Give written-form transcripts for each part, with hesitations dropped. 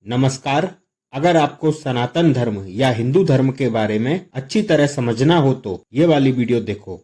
नमस्कार। अगर आपको सनातन धर्म या हिंदू धर्म के बारे में अच्छी तरह समझना हो तो ये वाली वीडियो देखो।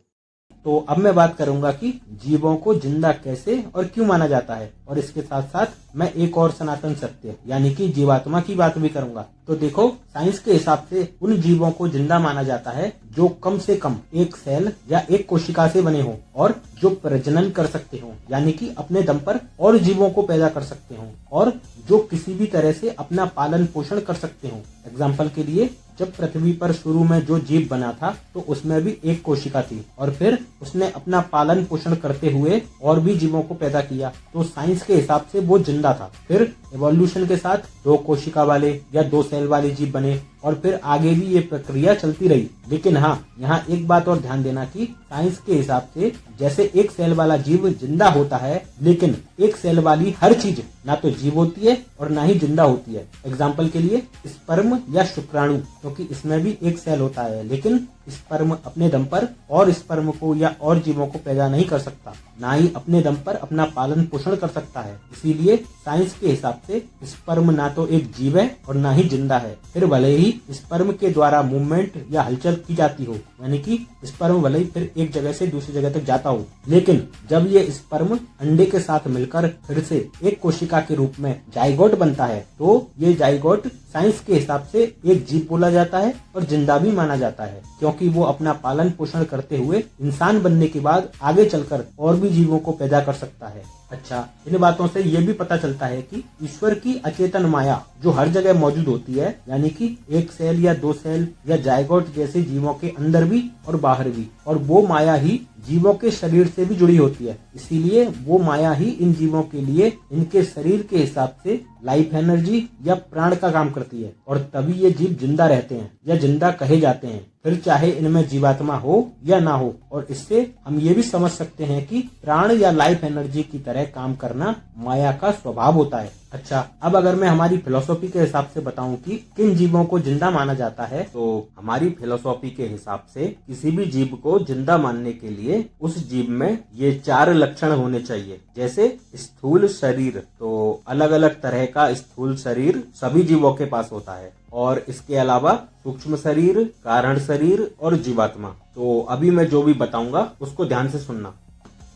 तो अब मैं बात करूंगा कि जीवों को जिंदा कैसे और क्यों माना जाता है, और इसके साथ साथ मैं एक और सनातन सत्य यानी कि जीवात्मा की बात भी करूंगा। तो देखो, साइंस के हिसाब से उन जीवों को जिंदा माना जाता है जो कम से कम एक सेल या एक कोशिका से बने हों और जो प्रजनन कर सकते हों, यानी कि अपने दम पर और जीवों को पैदा कर सकते हों, और जो किसी भी तरह से अपना पालन पोषण कर सकते हों। एग्जाम्पल के लिए, जब पृथ्वी पर शुरू में जो जीव बना था तो उसमें भी एक कोशिका थी, और फिर उसने अपना पालन पोषण करते हुए और भी जीवों को पैदा किया, तो साइंस के हिसाब से वो जिंदा था। फिर एवोल्यूशन के साथ दो कोशिका वाले या दो सेल वाले जीव बने, और फिर आगे भी ये प्रक्रिया चलती रही। लेकिन हाँ, यहाँ एक बात और ध्यान देना कि साइंस के हिसाब से जैसे एक सेल वाला जीव जिंदा होता है, लेकिन एक सेल वाली हर चीज ना तो जीव होती है और ना ही जिंदा होती है। एग्जाम्पल के लिए, स्पर्म या शुक्राणु, क्योंकि इसमें भी एक सेल होता है, लेकिन स्पर्म अपने दम पर और स्पर्म को या और जीवों को पैदा नहीं कर सकता, ना ही अपने दम पर अपना पालन पोषण कर सकता है। इसीलिए साइंस के हिसाब से स्पर्म ना तो एक जीव है और ना ही जिंदा है। फिर भले ही स्पर्म के द्वारा मूवमेंट या हलचल की जाती हो, यानी कि स्पर्म भले ही फिर एक जगह से दूसरी जगह तक जाता हो, लेकिन जब ये स्पर्म अंडे के साथ मिलकर फिर से एक कोशिका के रूप में जाइगोट बनता है, तो ये जाइगोट साइंस के हिसाब से एक जीव बोला जाता है और जिंदा भी माना जाता है, क्योंकि वो अपना पालन पोषण करते हुए इंसान बनने के बाद आगे चलकर और भी जीवों को पैदा कर सकता है। अच्छा, इन बातों से ये भी पता चलता है कि ईश्वर की अचेतन माया जो हर जगह मौजूद होती है, यानी कि एक सेल या दो सेल या जाइगोट जैसे जीवों के अंदर भी और बाहर भी, और वो माया ही जीवों के शरीर से भी जुड़ी होती है। इसीलिए वो माया ही इन जीवों के लिए इनके शरीर के हिसाब से लाइफ एनर्जी या प्राण का काम करती है, और तभी ये जीव जिंदा रहते हैं या जिंदा कहे जाते हैं, फिर चाहे इनमें जीवात्मा हो या ना हो। और इससे हम ये भी समझ सकते हैं कि प्राण या लाइफ एनर्जी की तरह काम करना माया का स्वभाव होता है। अच्छा, अब अगर मैं हमारी फिलोसॉफी के हिसाब से बताऊं कि किन जीवों को जिंदा माना जाता है, तो हमारी फिलोसॉफी के हिसाब से किसी भी जीव को जिंदा मानने के लिए उस जीव में ये 4 लक्षण होने चाहिए। जैसे स्थूल शरीर, तो अलग अलग तरह का स्थूल शरीर सभी जीवों के पास होता है, और इसके अलावा सूक्ष्म शरीर, कारण शरीर और जीवात्मा। तो अभी मैं जो भी बताऊंगा उसको ध्यान से सुनना।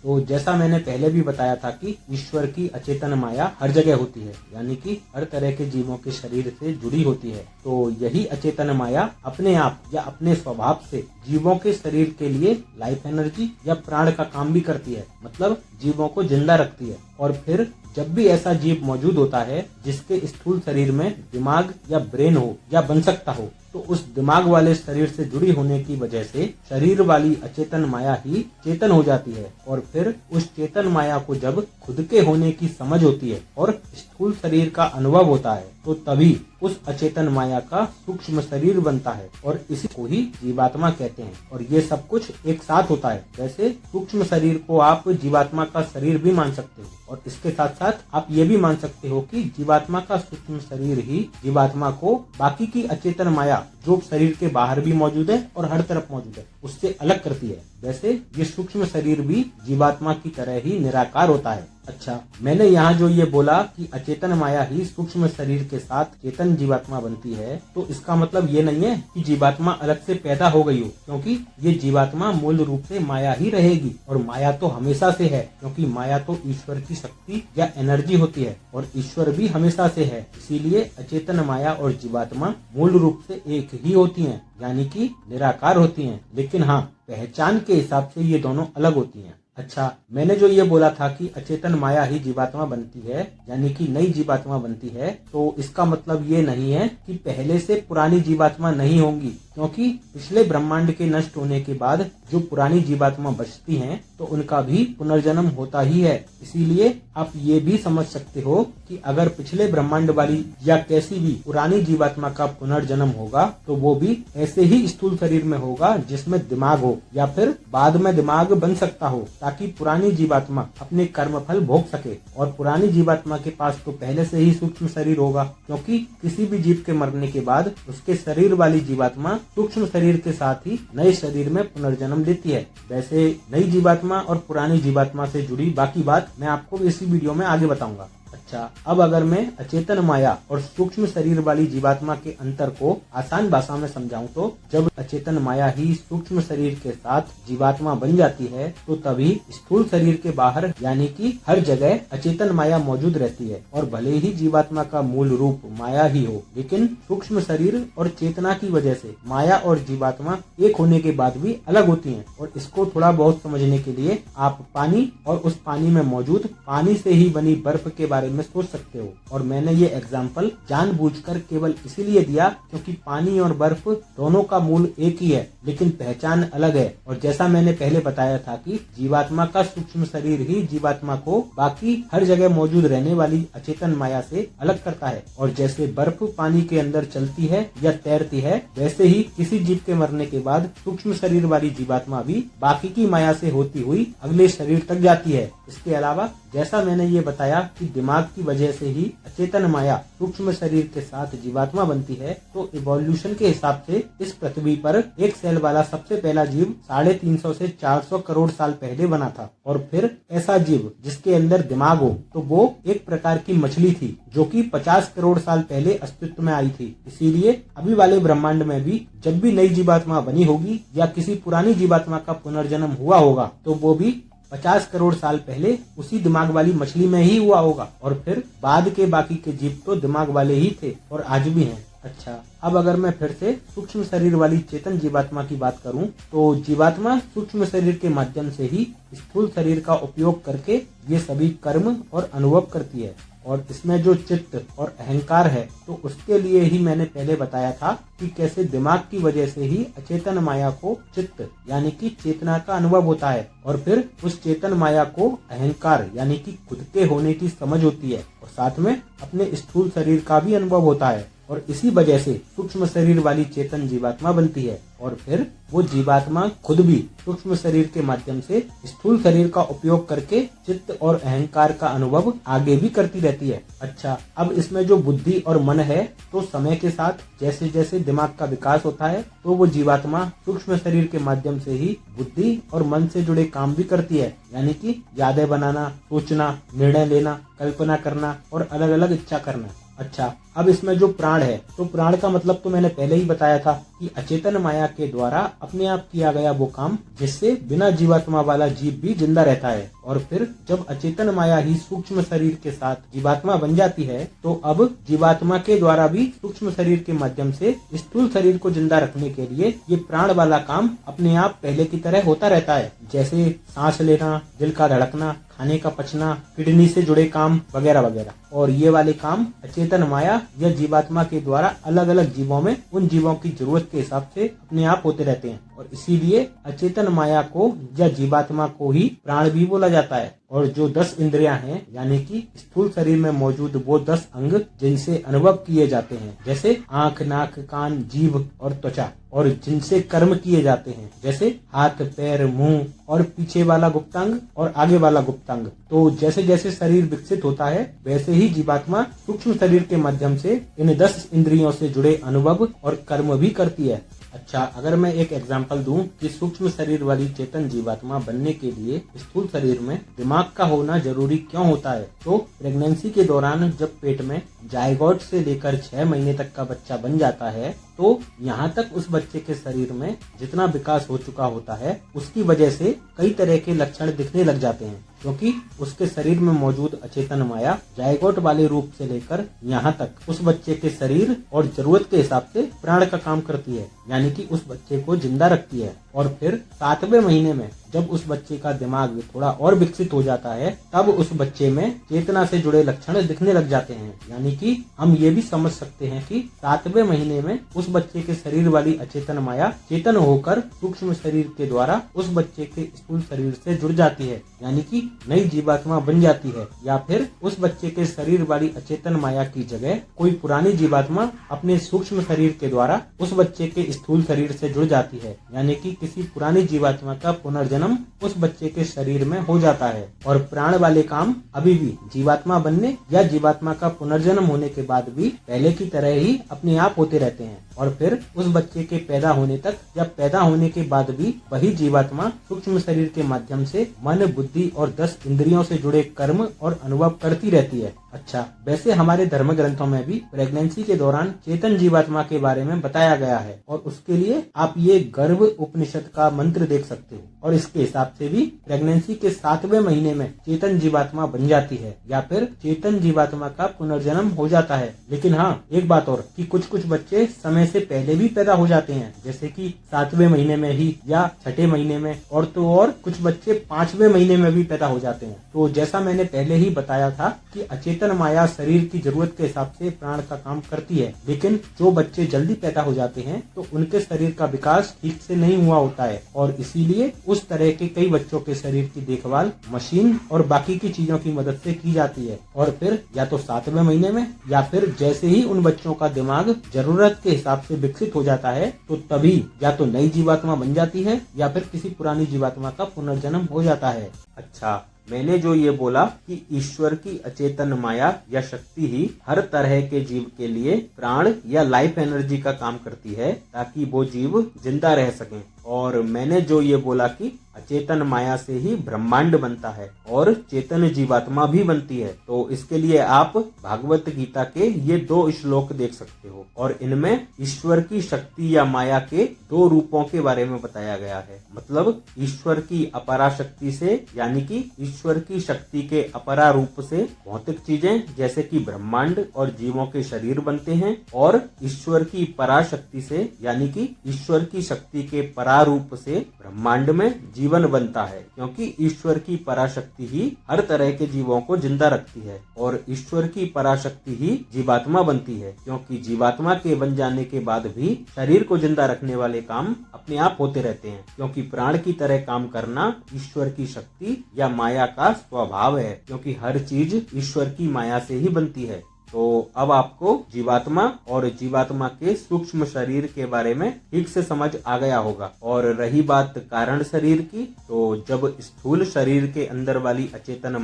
तो जैसा मैंने पहले भी बताया था कि ईश्वर की अचेतन माया हर जगह होती है, यानी कि हर तरह के जीवों के शरीर से जुड़ी होती है। तो यही अचेतन माया अपने आप या अपने स्वभाव से जीवों के शरीर के लिए लाइफ एनर्जी या प्राण का काम भी करती है, मतलब जीवों को जिंदा रखती है। और फिर जब भी ऐसा जीव मौजूद होता है जिसके स्थूल शरीर में दिमाग या ब्रेन हो या बन सकता हो, तो उस दिमाग वाले शरीर से जुड़ी होने की वजह से शरीर वाली अचेतन माया ही चेतन हो जाती है, और फिर उस चेतन माया को जब खुद के होने की समझ होती है और स्थूल शरीर का अनुभव होता है, तो तभी उस अचेतन माया का सूक्ष्म शरीर बनता है, और इसी को ही जीवात्मा कहते हैं। और ये सब कुछ एक साथ होता है। वैसे सूक्ष्म शरीर को आप जीवात्मा का शरीर भी मान सकते हो, और इसके साथ साथ आप ये भी मान सकते हो कि जीवात्मा का सूक्ष्म शरीर ही जीवात्मा को बाकी की अचेतन माया जो शरीर के बाहर भी मौजूद है और हर तरफ मौजूद है उससे अलग करती है। वैसे ये सूक्ष्म शरीर भी जीवात्मा की तरह ही निराकार होता है। अच्छा, मैंने यहाँ जो ये बोला कि अचेतन माया ही सूक्ष्म शरीर के साथ चेतन जीवात्मा बनती है, तो इसका मतलब ये नहीं है कि जीवात्मा अलग से पैदा हो गई हो, क्योंकि ये जीवात्मा मूल रूप से माया ही रहेगी, और माया तो हमेशा से है, क्योंकि माया तो ईश्वर की शक्ति या एनर्जी होती है, और ईश्वर भी हमेशा से है। इसीलिए अचेतन माया और जीवात्मा मूल रूप से एक ही होती हैं, यानी कि निराकार होती हैं। लेकिन हाँ, पहचान के हिसाब से ये दोनों अलग होती हैं। अच्छा, मैंने जो ये बोला था कि अचेतन माया ही जीवात्मा बनती है, यानी कि नई जीवात्मा बनती है, तो इसका मतलब ये नहीं है कि पहले से पुरानी जीवात्मा नहीं होंगी, क्योंकि पिछले ब्रह्मांड के नष्ट होने के बाद जो पुरानी जीवात्मा बचती हैं, तो उनका भी पुनर्जन्म होता ही है। इसीलिए आप ये भी समझ सकते हो कि अगर पिछले ब्रह्मांड वाली या कैसी भी पुरानी जीवात्मा का पुनर्जन्म होगा, तो वो भी ऐसे ही स्थूल शरीर में होगा जिसमें दिमाग हो, या फिर बाद में दिमाग बन सकता हो, ताकि पुरानी जीवात्मा अपने कर्मफल भोग सके। और पुरानी जीवात्मा के पास तो पहले से ही सूक्ष्म शरीर होगा, क्योंकि किसी भी जीव के मरने के बाद उसके शरीर वाली जीवात्मा सूक्ष्म शरीर के साथ ही नए शरीर में पुनर्जन्म लेती है। वैसे नई जीवात्मा और पुरानी जीवात्मा से जुड़ी बाकी बात मैं आपको इसी वीडियो में आगे बताऊंगा। अच्छा, अब अगर मैं अचेतन माया और सूक्ष्म शरीर वाली जीवात्मा के अंतर को आसान भाषा में समझाऊं तो जब अचेतन माया ही सूक्ष्म शरीर के साथ जीवात्मा बन जाती है तो तभी स्थूल शरीर के बाहर यानी कि हर जगह अचेतन माया मौजूद रहती है। और भले ही जीवात्मा का मूल रूप माया ही हो, लेकिन सूक्ष्म शरीर और चेतना की वजह से माया और जीवात्मा एक होने के बाद भी अलग होती हैं। और इसको थोड़ा बहुत समझने के लिए आप पानी और उस पानी में मौजूद पानी से ही बनी बर्फ के बारे में सोच सकते हो। और मैंने ये एग्जाम्पल जानबूझकर केवल इसीलिए दिया क्योंकि पानी और बर्फ दोनों का मूल एक ही है, लेकिन पहचान अलग है। और जैसा मैंने पहले बताया था कि जीवात्मा का सूक्ष्म शरीर ही जीवात्मा को बाकी हर जगह मौजूद रहने वाली अचेतन माया से अलग करता है। और जैसे बर्फ पानी के अंदर चलती है या तैरती है, वैसे ही किसी जीव के मरने के बाद सूक्ष्म शरीर वाली जीवात्मा भी बाकी की माया से होती हुई अगले शरीर तक जाती है। इसके अलावा जैसा मैंने ये बताया कि दिमाग की वजह से ही अचेतन माया सूक्ष्म शरीर के साथ जीवात्मा बनती है, तो इवोल्यूशन के हिसाब से इस पृथ्वी पर एक सेल वाला सबसे पहला जीव 350 से 400 करोड़ साल पहले बना था। और फिर ऐसा जीव जिसके अंदर दिमाग हो तो वो एक प्रकार की मछली थी जो कि 50 करोड़ साल पहले अस्तित्व में आई थी। इसीलिए अभी वाले ब्रह्मांड में भी जब भी नई जीवात्मा बनी होगी या किसी पुरानी जीवात्मा का पुनर्जन्म हुआ होगा तो वो भी 50 करोड़ साल पहले उसी दिमाग वाली मछली में ही हुआ होगा। और फिर बाद के बाकी के जीव तो दिमाग वाले ही थे और आज भी हैं। अच्छा, अब अगर मैं फिर से सूक्ष्म शरीर वाली चेतन जीवात्मा की बात करूं तो जीवात्मा सूक्ष्म शरीर के माध्यम से ही स्थूल शरीर का उपयोग करके ये सभी कर्म और अनुभव करती है। और इसमें जो चित्त और अहंकार है तो उसके लिए ही मैंने पहले बताया था कि कैसे दिमाग की वजह से ही अचेतन माया को चित्त यानी कि चेतना का अनुभव होता है। और फिर उस चेतन माया को अहंकार यानी कि खुद के होने की समझ होती है और साथ में अपने स्थूल शरीर का भी अनुभव होता है। और इसी वजह से सूक्ष्म शरीर वाली चेतन जीवात्मा बनती है। और फिर वो जीवात्मा खुद भी सूक्ष्म शरीर के माध्यम से स्थूल शरीर का उपयोग करके चित्त और अहंकार का अनुभव आगे भी करती रहती है। अच्छा, अब इसमें जो बुद्धि और मन है तो समय के साथ जैसे जैसे दिमाग का विकास होता है तो वो जीवात्मा सूक्ष्म शरीर के माध्यम से ही बुद्धि और मन से जुड़े काम भी करती है, यानी कि यादें बनाना, सोचना, निर्णय लेना, कल्पना करना और अलग अलग इच्छा करना। अच्छा, अब इसमें जो प्राण है तो प्राण का मतलब तो मैंने पहले ही बताया था कि अचेतन माया के द्वारा अपने आप किया गया वो काम जिससे बिना जीवात्मा वाला जीव भी जिंदा रहता है। और फिर जब अचेतन माया ही सूक्ष्म शरीर के साथ जीवात्मा बन जाती है तो अब जीवात्मा के द्वारा भी सूक्ष्म शरीर के माध्यम से स्थूल शरीर को जिंदा रखने के लिए ये प्राण वाला काम अपने आप पहले की तरह होता रहता है, जैसे सांस लेना, दिल का धड़कना, खाने का पचना, किडनी से जुड़े काम वगैरह वगैरह। और ये वाले काम अचेतन माया या जीवात्मा के द्वारा अलग अलग जीवों में उन जीवों की जरूरत के हिसाब से अपने आप होते रहते हैं। और इसीलिए अचेतन माया को या जीवात्मा को ही प्राण भी बोला जाता है। और जो 10 इंद्रियां हैं यानी कि स्थूल शरीर में मौजूद वो 10 अंग जिनसे अनुभव किए जाते हैं, जैसे आंख, नाक, कान, जीभ और त्वचा, और जिनसे कर्म किए जाते हैं जैसे हाथ, पैर, मुंह और पीछे वाला गुप्तांग और आगे वाला गुप्तांग। तो जैसे जैसे शरीर विकसित होता है वैसे ही जीवात्मा सूक्ष्म शरीर के माध्यम से इन 10 इंद्रियों से जुड़े अनुभव और कर्म भी करती है। अच्छा, अगर मैं एक एग्जांपल दूं कि सूक्ष्म शरीर वाली चेतन जीवात्मा बनने के लिए स्थूल शरीर में दिमाग का होना जरूरी क्यों होता है, तो प्रेगनेंसी के दौरान जब पेट में जायगोट से लेकर 6 महीने तक का बच्चा बन जाता है तो यहाँ तक उस बच्चे के शरीर में जितना विकास हो चुका होता है उसकी वजह से कई तरह के लक्षण दिखने लग जाते हैं, क्योंकि उसके शरीर में मौजूद अचेतन माया जायगोट वाले रूप से लेकर यहाँ तक उस बच्चे के शरीर और जरूरत के हिसाब से प्राण का काम करती है, यानी कि उस बच्चे को जिंदा रखती है। और फिर 7वें महीने में जब उस बच्चे का दिमाग थोड़ा और विकसित हो जाता है तब उस बच्चे में चेतना से जुड़े लक्षण दिखने लग जाते हैं, यानी कि हम ये भी समझ सकते हैं कि 7वें महीने में उस बच्चे के शरीर वाली अचेतन माया चेतन होकर सूक्ष्म शरीर के द्वारा उस बच्चे के स्थूल शरीर से जुड़ जाती है, यानी कि नई जीवात्मा बन जाती है। या फिर उस बच्चे के शरीर वाली अचेतन माया की जगह कोई पुरानी जीवात्मा अपने सूक्ष्म शरीर के द्वारा उस बच्चे के स्थूल शरीर से जुड़ जाती है, यानी कि किसी पुरानी जीवात्मा का पुनर्जन्म उस बच्चे के शरीर में हो जाता है और प्राण वाले काम अभी भी जीवात्मा बनने या जीवात्मा का पुनर्जन्म होने के बाद भी पहले की तरह ही अपने आप होते रहते हैं और फिर उस बच्चे के पैदा होने तक या पैदा होने के बाद भी वही जीवात्मा सूक्ष्म शरीर के माध्यम से मन, बुद्धि और 10 इंद्रियों से जुड़े कर्म और अनुभव करती रहती है। अच्छा, वैसे हमारे धर्म ग्रंथों में भी प्रेगनेंसी के दौरान चेतन जीवात्मा के बारे में बताया गया है और उसके लिए आप ये गर्भ उपनिषद का मंत्र देख सकते हो और इसके हिसाब से भी प्रेगनेंसी के 7वें महीने में चेतन जीवात्मा बन जाती है या फिर चेतन जीवात्मा का पुनर्जन्म हो जाता है। लेकिन हाँ, एक बात और कि कुछ बच्चे समय से पहले भी पैदा हो जाते हैं, जैसे कि 7वें महीने में ही या 6ठे महीने में, और तो और कुछ बच्चे 5वें महीने में भी पैदा हो जाते हैं। तो जैसा मैंने पहले ही बताया था कि अचेतन माया शरीर की जरूरत के हिसाब से प्राण का काम करती है, लेकिन जो बच्चे जल्दी पैदा हो जाते हैं तो उनके शरीर का विकास ठीक से नहीं हुआ होता है और इसीलिए उस तरह के कई बच्चों के शरीर की देखभाल मशीन और बाकी की चीजों की मदद से की जाती है और फिर या तो 7वें महीने में या फिर जैसे ही उन बच्चों का दिमाग जरूरत के हिसाब से विकसित हो जाता है तो तभी या तो नई जीवात्मा बन जाती है या फिर किसी पुरानी जीवात्मा का पुनर्जन्म हो जाता है। अच्छा, मैंने जो ये बोला कि ईश्वर की अचेतन माया या शक्ति ही हर तरह के जीव के लिए प्राण या लाइफ एनर्जी का काम करती है ताकि वो जीव जिंदा रह सकें, और मैंने जो ये बोला कि अचेतन माया से ही ब्रह्मांड बनता है और चेतन जीवात्मा भी बनती है, तो इसके लिए आप भागवत गीता के ये 2 श्लोक देख सकते हो और इनमें ईश्वर की शक्ति या माया के 2 रूपों के बारे में बताया गया है। मतलब ईश्वर की अपरा शक्ति से यानी कि ईश्वर की शक्ति के अपरा रूप से भौतिक चीजें जैसे कि ब्रह्मांड और जीवों के शरीर बनते हैं और ईश्वर की पराशक्ति से यानी कि ईश्वर की शक्ति के परारूप से ब्रह्मांड में जीवन बनता है, क्योंकि ईश्वर की पराशक्ति ही हर तरह के जीवों को जिंदा रखती है और ईश्वर की पराशक्ति ही जीवात्मा बनती है, क्योंकि जीवात्मा के बन जाने के बाद भी शरीर को जिंदा रखने वाले काम अपने आप होते रहते हैं, क्योंकि प्राण की तरह काम करना ईश्वर की शक्ति या माया का स्वभाव है, क्योंकि हर चीज ईश्वर की माया से ही बनती है। तो अब आपको जीवात्मा और जीवात्मा के सूक्ष्म शरीर के बारे में ठीक से समझ आ गया होगा। और रही बात कारण शरीर की, तो जब स्थूल शरीर के अंदर वाली अचेतन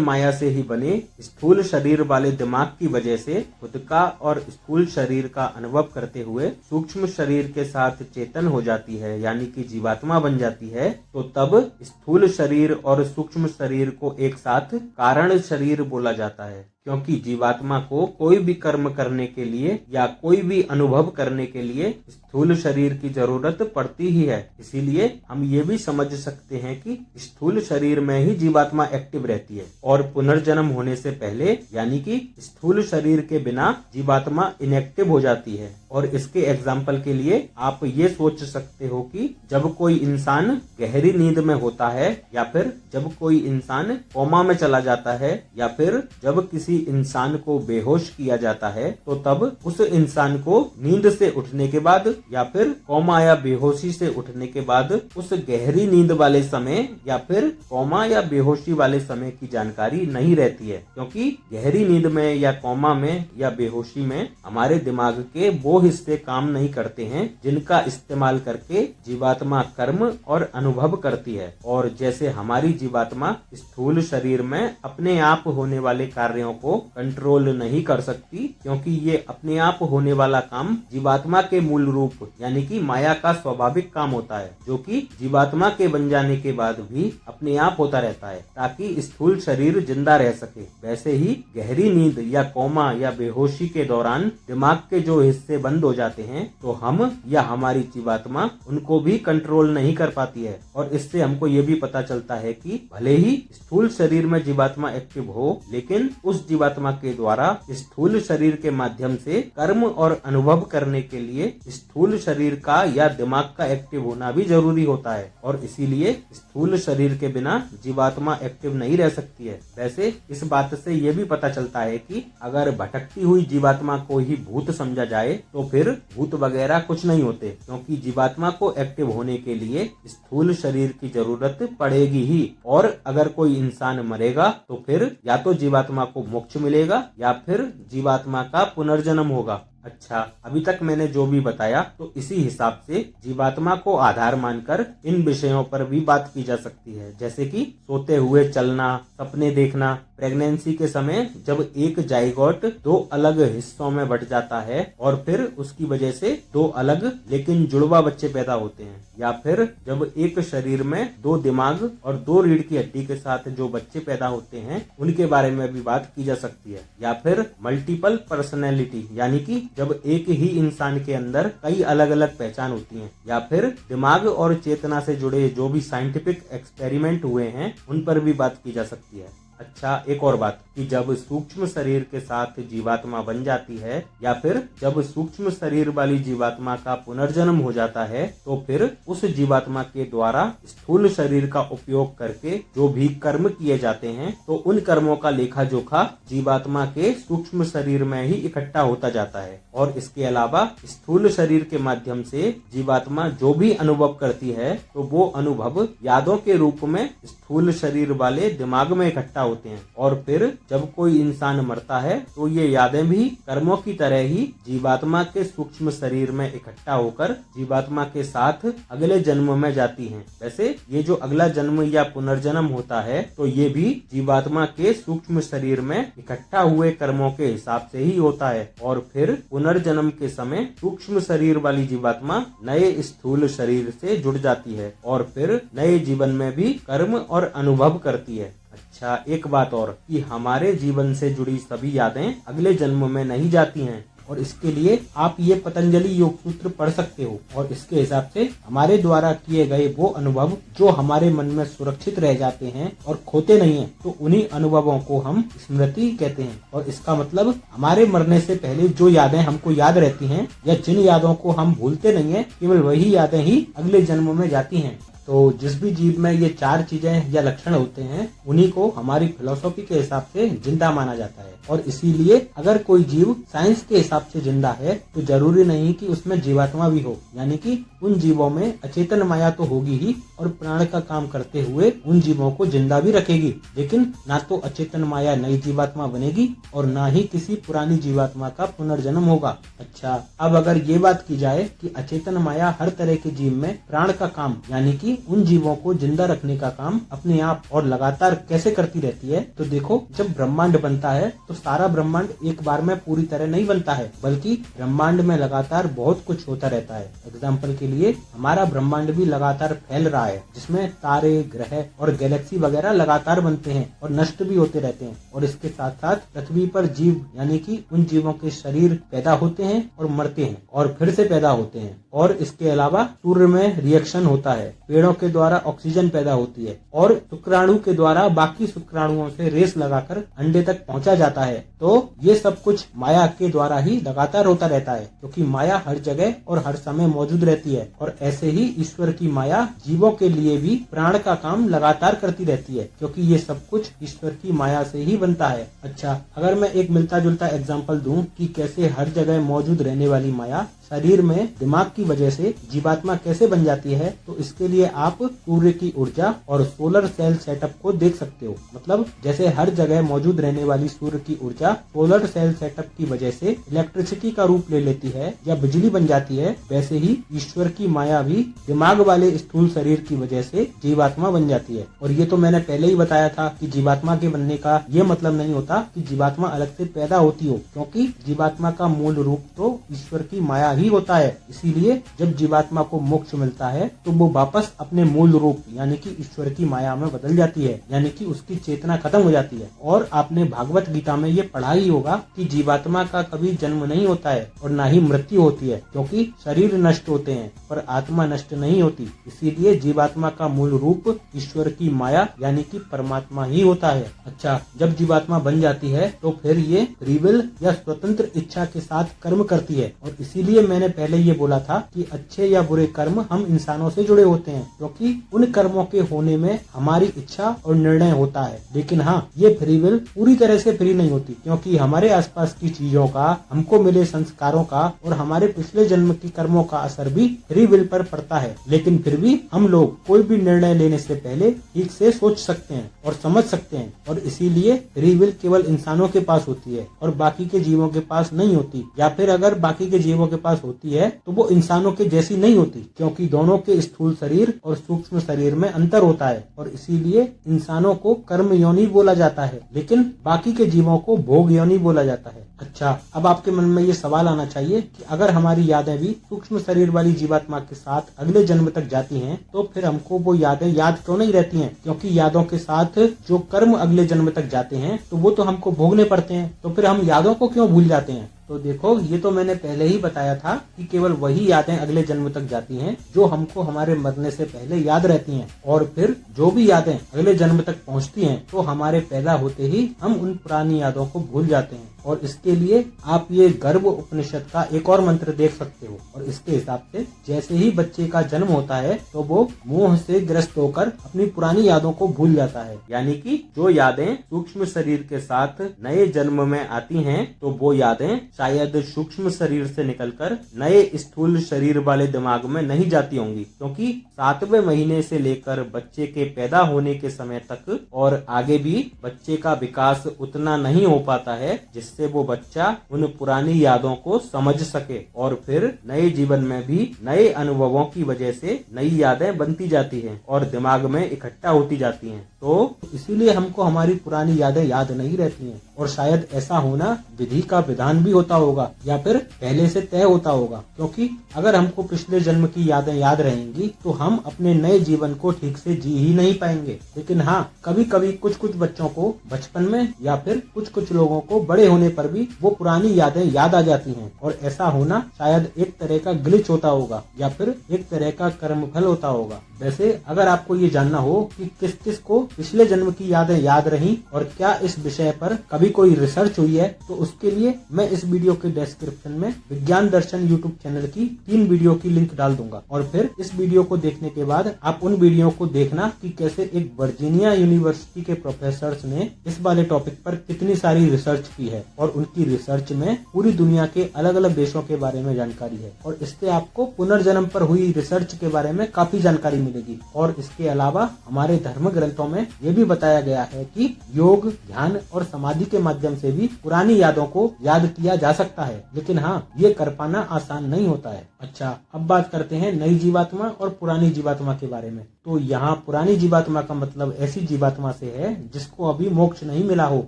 माया से ही बने स्थूल शरीर वाले दिमाग की वजह से खुद का और स्थूल शरीर का अनुभव करते हुए सूक्ष्म शरीर के साथ चेतन हो जाती है यानी कि जीवात्मा बन जाती है, तो तब स्थूल शरीर और सूक्ष्म शरीर को एक साथ कारण शरीर बोला जाता है, क्योंकि जीवात्मा को कोई भी कर्म करने के लिए या कोई भी अनुभव करने के लिए स्थूल शरीर की जरूरत पड़ती ही है। इसीलिए हम ये भी समझ सकते हैं कि स्थूल शरीर में ही जीवात्मा एक्टिव रहती है और पुनर्जन्म होने से पहले यानी कि स्थूल शरीर के बिना जीवात्मा इनएक्टिव हो जाती है। और इसके एग्जाम्पल के लिए आप ये सोच सकते हो कि जब कोई इंसान गहरी नींद में होता है या फिर जब कोई इंसान कोमा में चला जाता है या फिर जब किसी इंसान को बेहोश किया जाता है, तो तब उस इंसान को नींद से उठने के बाद या फिर कोमा या बेहोशी से उठने के बाद उस गहरी नींद वाले समय या फिर कोमा या बेहोशी वाले समय की जानकारी नहीं रहती है, क्योंकि गहरी नींद में या कोमा में या बेहोशी में हमारे दिमाग के वो हिस्से काम नहीं करते हैं जिनका इस्तेमाल करके जीवात्मा कर्म और अनुभव करती है। और जैसे हमारी जीवात्मा स्थूल शरीर में अपने आप होने वाले कार्यों को कंट्रोल नहीं कर सकती, क्योंकि ये अपने आप होने वाला काम जीवात्मा के मूल रूप यानी कि माया का स्वाभाविक काम होता है, जो कि जीवात्मा के बन जाने के बाद भी अपने आप होता रहता है ताकि स्थूल शरीर जिंदा रह सके। वैसे ही गहरी नींद या कोमा या बेहोशी के दौरान दिमाग के जो हिस्से बंद हो जाते हैं, तो हम या हमारी जीवात्मा उनको भी कंट्रोल नहीं कर पाती है। और इससे हमको ये भी पता चलता है कि भले ही स्थूल शरीर में जीवात्मा एक्टिव हो, लेकिन उस जीवात्मा के द्वारा स्थूल शरीर के माध्यम से कर्म और अनुभव करने के लिए स्थूल शरीर का या दिमाग का एक्टिव होना भी जरूरी होता है, और इसीलिए स्थूल शरीर के बिना जीवात्मा एक्टिव नहीं रह सकती है। वैसे इस बात से ये भी पता चलता है कि अगर भटकती हुई जीवात्मा को ही भूत समझा जाए तो फिर भूत वगैरह कुछ नहीं होते, क्योंकि जीवात्मा को एक्टिव होने के लिए स्थूल शरीर की जरूरत पड़ेगी ही। और अगर कोई इंसान मरेगा तो फिर या तो जीवात्मा को मोक्ष मिलेगा या फिर जीवात्मा का पुनर्जन्म होगा। अच्छा, अभी तक मैंने जो भी बताया तो इसी हिसाब से जीवात्मा को आधार मानकर इन विषयों पर भी बात की जा सकती है, जैसे कि सोते हुए चलना, सपने देखना, प्रेगनेंसी के समय जब एक जाइगोट दो अलग हिस्सों में बट जाता है और फिर उसकी वजह से दो अलग लेकिन जुड़वा बच्चे पैदा होते हैं, या फिर जब एक शरीर में दो दिमाग और दो रीढ़ की हड्डी के साथ जो बच्चे पैदा होते हैं उनके बारे में भी बात की जा सकती है, या फिर मल्टीपल पर्सनैलिटी यानी कि जब एक ही इंसान के अंदर कई अलग अलग पहचान होती हैं, या फिर दिमाग और चेतना से जुड़े जो भी साइंटिफिक एक्सपेरिमेंट हुए हैं उन पर भी बात की जा सकती है। अच्छा, एक और बात कि जब सूक्ष्म शरीर के साथ जीवात्मा बन जाती है या फिर जब सूक्ष्म शरीर वाली जीवात्मा का पुनर्जन्म हो जाता है तो फिर उस जीवात्मा के द्वारा स्थूल शरीर का उपयोग करके जो भी कर्म किए जाते हैं तो उन कर्मों का लेखा जोखा जीवात्मा के सूक्ष्म शरीर में ही इकट्ठा होता जाता है, और इसके अलावा स्थूल शरीर के माध्यम से जीवात्मा जो भी अनुभव करती है तो वो अनुभव यादों के रूप में स्थूल शरीर वाले दिमाग में इकट्ठा होते हैं, और फिर जब कोई इंसान मरता है तो ये यादें भी कर्मों की तरह ही जीवात्मा के सूक्ष्म शरीर में इकट्ठा होकर जीवात्मा के साथ अगले जन्म में जाती हैं। वैसे ये जो अगला जन्म या पुनर्जन्म होता है तो ये भी जीवात्मा के सूक्ष्म शरीर में इकट्ठा हुए कर्मों के हिसाब से ही होता है, और फिर पुनर्जन्म के समय सूक्ष्म शरीर वाली जीवात्मा नए स्थूल शरीर से जुड़ जाती है और फिर नए जीवन में भी कर्म और अनुभव करती है। अच्छा, एक बात और कि हमारे जीवन से जुड़ी सभी यादें अगले जन्म में नहीं जाती हैं, और इसके लिए आप ये पतंजलि योग सूत्र पढ़ सकते हो, और इसके हिसाब से हमारे द्वारा किए गए वो अनुभव जो हमारे मन में सुरक्षित रह जाते हैं और खोते नहीं हैं, तो उन्हीं अनुभवों को हम स्मृति कहते हैं। और इसका मतलब हमारे मरने से पहले जो यादें हमको याद रहती हैं या जिन यादों को हम भूलते नहीं है, केवल वही यादें ही अगले जन्म में जाती हैं। तो जिस भी जीव में ये चार चीजें या लक्षण होते हैं उन्हीं को हमारी फिलोसॉफी के हिसाब से जिंदा माना जाता है, और इसीलिए अगर कोई जीव साइंस के हिसाब से जिंदा है तो जरूरी नहीं कि उसमें जीवात्मा भी हो, यानी कि उन जीवों में अचेतन माया तो होगी ही और प्राण का काम करते हुए उन जीवों को जिंदा भी रखेगी, लेकिन ना तो अचेतन माया नई जीवात्मा बनेगी और ना ही किसी पुरानी जीवात्मा का पुनर्जन्म होगा। अच्छा, अब अगर ये बात की जाए कि अचेतन माया हर तरह के जीव में प्राण का काम यानी कि उन जीवों को जिंदा रखने का काम अपने आप और लगातार कैसे करती रहती है, तो देखो, जब ब्रह्मांड बनता है तो सारा ब्रह्मांड एक बार में पूरी तरह नहीं बनता है, बल्कि ब्रह्मांड में लगातार बहुत कुछ होता रहता है। एग्जाम्पल के लिए हमारा ब्रह्मांड भी लगातार फैल रहा है, जिसमें तारे, ग्रह और गैलेक्सी वगैरह लगातार बनते हैं और नष्ट भी होते रहते हैं, और इसके साथ साथ पृथ्वी पर जीव यानी कि उन जीवों के शरीर पैदा होते हैं और मरते हैं और फिर से पैदा होते हैं, और इसके अलावा सूर्य में रिएक्शन होता है, पेड़ों के द्वारा ऑक्सीजन पैदा होती है, और शुक्राणु के द्वारा बाकी शुक्राणुओं से रेस लगाकर अंडे तक पहुंचा जाता है। तो ये सब कुछ माया के द्वारा ही लगातार होता रहता है, क्योंकि माया हर जगह और हर समय मौजूद रहती है, और ऐसे ही ईश्वर की माया जीवों के लिए भी प्राण का काम लगातार करती रहती है, क्योंकि ये सब कुछ ईश्वर की माया से ही बनता है। अच्छा, अगर मैं एक मिलता जुलता एग्जाम्पल दूं कि कैसे हर जगह मौजूद रहने वाली माया शरीर में दिमाग की वजह से जीवात्मा कैसे बन जाती है, तो इसके लिए आप सूर्य की ऊर्जा और सोलर सेल सेटअप को देख सकते हो। मतलब जैसे हर जगह मौजूद रहने वाली सूर्य की ऊर्जा सोलर सेल सेटअप की वजह से इलेक्ट्रिसिटी का रूप ले लेती है या बिजली बन जाती है, वैसे ही ईश्वर की माया भी दिमाग वाले स्थूल शरीर की वजह से जीवात्मा बन जाती है। और ये तो मैंने पहले ही बताया था कि जीवात्मा के बनने का ये मतलब नहीं होता कि जीवात्मा अलग से पैदा होती हो, क्योंकि जीवात्मा का मूल रूप तो ईश्वर की माया ही होता है। इसीलिए जब जीवात्मा को मोक्ष मिलता है तो वो वापस अपने मूल रूप यानी कि ईश्वर की माया में बदल जाती है, यानी कि उसकी चेतना खत्म हो जाती है। और आपने भागवत गीता में ये पढ़ा ही होगा कि जीवात्मा का कभी जन्म नहीं होता है और ना ही मृत्यु होती है, क्योंकि शरीर नष्ट होते हैं पर आत्मा नष्ट नहीं होती। इसीलिए जीवात्मा का मूल रूप ईश्वर की माया यानी कि परमात्मा ही होता है। अच्छा, जब जीवात्मा बन जाती है तो फिर ये फ्री विल या स्वतंत्र इच्छा के साथ कर्म करती है, और इसीलिए मैंने पहले ये बोला था कि अच्छे या बुरे कर्म हम इंसानों से जुड़े होते हैं, क्योंकि उन कर्मों के होने में हमारी इच्छा और निर्णय होता है। लेकिन हाँ, ये फ्री विल पूरी तरह से फ्री नहीं होती, क्योंकि हमारे आसपास की चीजों का, हमको मिले संस्कारों का और हमारे पिछले जन्म की कर्मों का असर भी फ्री विल पर पड़ता है। लेकिन फिर भी हम लोग कोई भी निर्णय लेने से पहले ठीक से सोच सकते हैं और समझ सकते हैं, और इसीलिए फ्री विल केवल इंसानों के पास होती है और बाकी के जीवों के पास नहीं होती। या फिर अगर अगर बाकी के जीवों के पास होती है तो वो इंसानों के जैसी नहीं होती, क्योंकि दोनों के स्थूल शरीर और सूक्ष्म शरीर में अंतर होता है और इसीलिए इंसानों को कर्म योनि बोला जाता है, लेकिन बाकी के जीवों को भोग योनि बोला जाता है। अच्छा, अब आपके मन में ये सवाल आना चाहिए कि अगर हमारी यादें भी सूक्ष्म शरीर वाली जीवात्मा के साथ अगले जन्म तक जाती हैं, तो फिर हमको वो यादें याद क्यों नहीं रहती हैं? क्योंकि यादों के साथ जो कर्म अगले जन्म तक जाते हैं तो वो तो हमको भोगने पड़ते हैं, तो फिर हम यादों को क्यों भूल जाते हैं? तो देखो, ये तो मैंने पहले ही बताया था कि केवल वही यादें अगले जन्म तक जाती हैं जो हमको हमारे मरने से पहले याद रहती हैं, और फिर जो भी यादें अगले जन्म तक पहुंचती हैं तो हमारे पैदा होते ही हम उन पुरानी यादों को भूल जाते हैं। और इसके लिए आप ये गर्भ उपनिषद का एक और मंत्र देख सकते हो, और इसके हिसाब से जैसे ही बच्चे का जन्म होता है तो वो मोह से ग्रस्त होकर अपनी पुरानी यादों को भूल जाता है। यानी कि जो यादें सूक्ष्म शरीर के साथ नए जन्म में आती हैं तो वो यादें शायद सूक्ष्म शरीर से निकलकर नए स्थूल शरीर वाले दिमाग में नहीं जाती होंगी, क्योंकि 7वें महीने से लेकर बच्चे के पैदा होने के समय तक और आगे भी बच्चे का विकास उतना नहीं हो पाता है जिससे वो बच्चा उन पुरानी यादों को समझ सके, और फिर नए जीवन में भी नए अनुभवों की वजह से नई यादें बनती जाती हैं और दिमाग में इकट्ठा होती जाती हैं। तो इसीलिए हमको हमारी पुरानी यादें याद नहीं रहती हैं, और शायद ऐसा होना विधि का विधान भी होता होगा या फिर पहले से तय होता होगा, क्योंकि अगर हमको पिछले जन्म की यादें याद रहेंगी तो हम अपने नए जीवन को ठीक से जी ही नहीं पाएंगे। लेकिन हाँ, कभी कभी कुछ कुछ बच्चों को बचपन में या फिर कुछ कुछ लोगों को बड़े होने पर भी वो पुरानी यादें याद आ जाती हैं, और ऐसा होना शायद एक तरह का ग्लिच होता होगा या फिर एक तरह का कर्मफल होता होगा। वैसे अगर आपको ये जानना हो कि किस किस को पिछले जन्म की यादें याद रही और क्या इस विषय पर कभी कोई रिसर्च हुई है, तो उसके लिए मैं इस वीडियो के डिस्क्रिप्शन में विज्ञान दर्शन यूट्यूब चैनल की 3 वीडियो की लिंक डाल दूंगा, और फिर इस वीडियो को देखने के बाद आप उन वीडियो को देखना कि कैसे एक वर्जीनिया यूनिवर्सिटी के प्रोफेसर्स ने इस वाले टॉपिक पर कितनी सारी रिसर्च की है, और उनकी रिसर्च में पूरी दुनिया के अलग अलग देशों के बारे में जानकारी है, और इससे आपको पुनर्जन्म पर हुई रिसर्च के बारे में काफी जानकारी मिलेगी। और इसके अलावा हमारे धर्म ग्रंथों में ये भी बताया गया है कि योग, ध्यान और समाधि के माध्यम से भी पुरानी यादों को याद किया जा सकता है, लेकिन हाँ, ये कर पाना आसान नहीं होता है। अच्छा, अब बात करते हैं नई जीवात्मा और पुरानी जीवात्मा के बारे में। तो यहाँ पुरानी जीवात्मा का मतलब ऐसी जीवात्मा से है जिसको अभी मोक्ष नहीं मिला हो